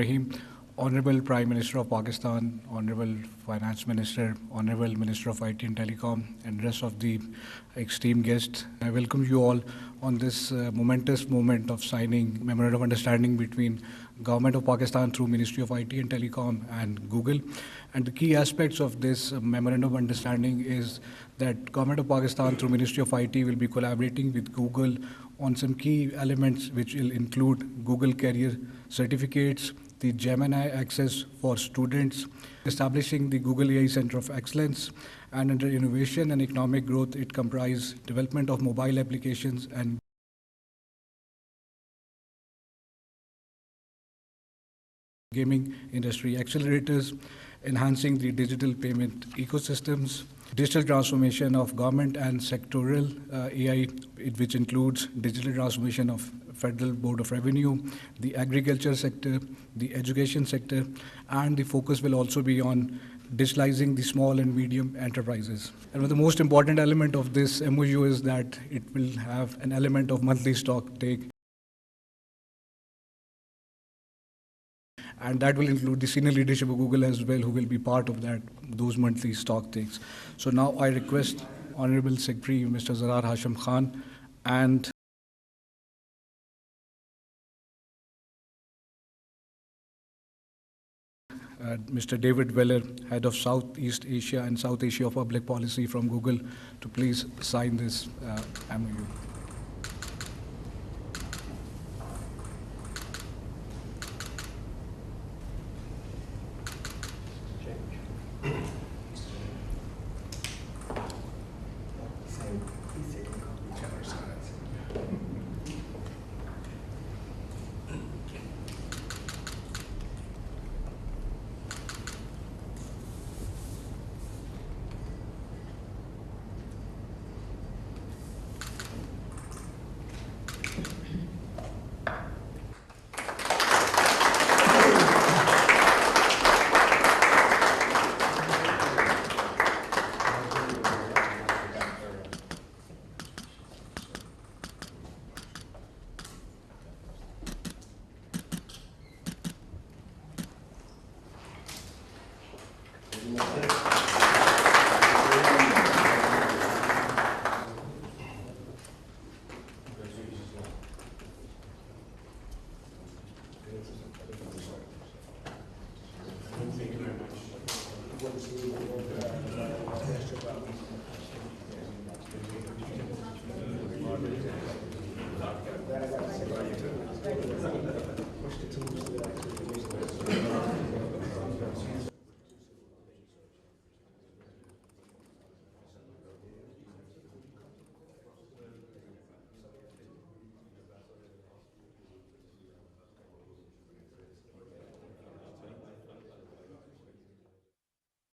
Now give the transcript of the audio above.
Rahim. Honorable Prime Minister of Pakistan, Honorable Finance Minister, Honorable Minister of IT and Telecom, and rest of the esteemed guests, I welcome you all on this momentous moment of signing Memorandum of Understanding between Government of Pakistan through Ministry of IT and Telecom and Google. And the key aspects of this Memorandum of Understanding is that Government of Pakistan through Ministry of IT will be collaborating with Google on some key elements which will include Google Career Certificates, the Gemini access for students, establishing the Google AI Center of Excellence, and under innovation and economic growth, it comprises development of mobile applications and gaming industry accelerators, enhancing the digital payment ecosystems, digital transformation of government and sectoral AI, which includes digital transformation of Federal Board of Revenue, the agriculture sector, the education sector, and the focus will also be on digitalizing the small and medium enterprises. And the most important element of this MOU is that it will have an element of monthly stock take, and that will include the senior leadership of Google as well, who will be part of those monthly stock takes. So now I request Honorable Secretary Mr. Zarar Hashim Khan and Mr. David Weller, Head of Southeast Asia and South Asia Public Policy from Google, to please sign this MOU.